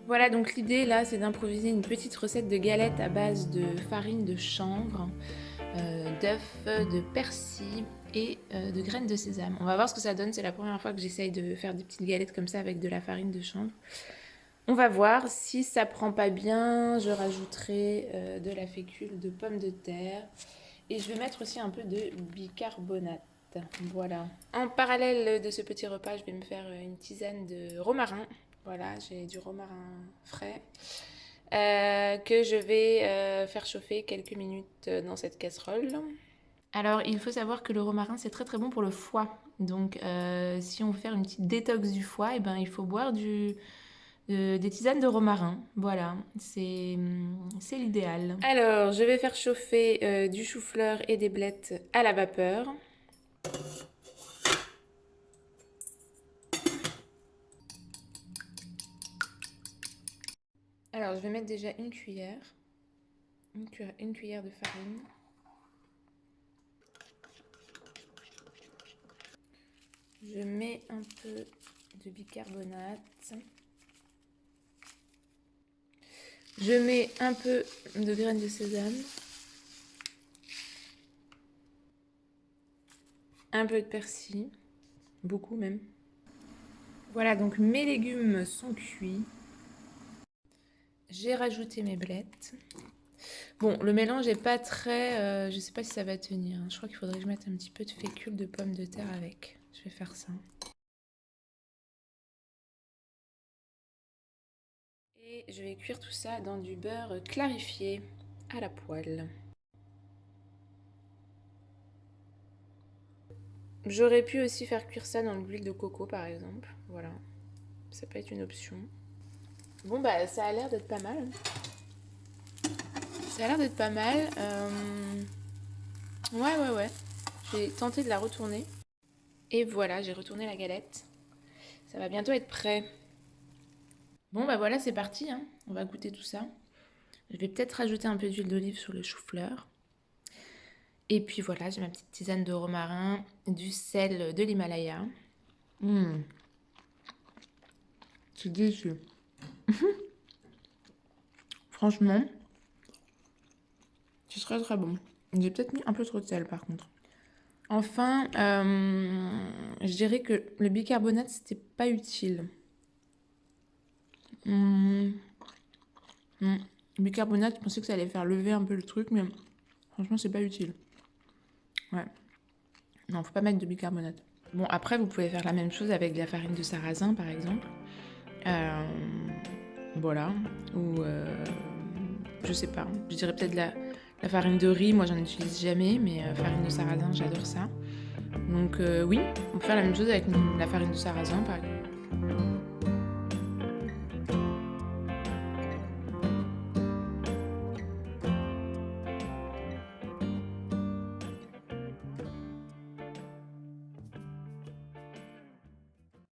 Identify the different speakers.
Speaker 1: Voilà, donc l'idée là, c'est d'improviser une petite recette de galettes à base de farine de chanvre, d'œufs, de persil et de graines de sésame. On va voir ce que ça donne, c'est la première fois que j'essaye de faire des petites galettes comme ça avec de la farine de chanvre. On va voir, si ça prend pas bien, je rajouterai de la fécule de pommes de terre et je vais mettre aussi un peu de bicarbonate. Voilà. En parallèle de ce petit repas, je vais me faire une tisane de romarin. Voilà, j'ai du romarin frais que je vais faire chauffer quelques minutes dans cette casserole. Alors, il faut savoir que le romarin, c'est très très bon pour le foie. Donc, si on veut faire une petite détox du foie, eh ben, il faut boire des tisanes de romarin. Voilà, c'est l'idéal. Alors, je vais faire chauffer du chou-fleur et des blettes à la vapeur. Alors, je vais mettre déjà une cuillère de farine. Je mets un peu de bicarbonate. Je mets un peu de graines de sésame. Un peu de persil. Beaucoup même. Voilà, donc mes légumes sont cuits. J'ai rajouté mes blettes. Bon, le mélange n'est pas très... je sais pas si ça va tenir. Je crois qu'il faudrait que je mette un petit peu de fécule de pommes de terre avec. Je vais faire ça. Et je vais cuire tout ça dans du beurre clarifié à la poêle. J'aurais pu aussi faire cuire ça dans de l'huile de coco par exemple. Voilà, ça peut être une option. Bon bah ça a l'air d'être pas mal. Ça a l'air d'être pas mal. Ouais. J'ai tenté de la retourner. Et voilà, j'ai retourné la galette. Ça va bientôt être prêt. Bon bah voilà, c'est parti, hein. On va goûter tout ça. Je vais peut-être rajouter un peu d'huile d'olive sur le chou-fleur. Et puis voilà, j'ai ma petite tisane de romarin, du sel de l'Himalaya. C'est délicieux. Franchement, ce serait très bon. J'ai peut-être mis un peu trop de sel par contre. Enfin, je dirais que le bicarbonate, c'était pas utile. Le bicarbonate, je pensais que ça allait faire lever un peu le truc, mais franchement, c'est pas utile. Ouais. Non, faut pas mettre de bicarbonate. Bon, après, vous pouvez faire la même chose avec de la farine de sarrasin, par exemple. Voilà. Ou, je sais pas. Je dirais peut-être la farine de riz. Moi, j'en utilise jamais, mais farine de sarrasin, j'adore ça. Donc, oui, on peut faire la même chose avec la farine de sarrasin, par exemple.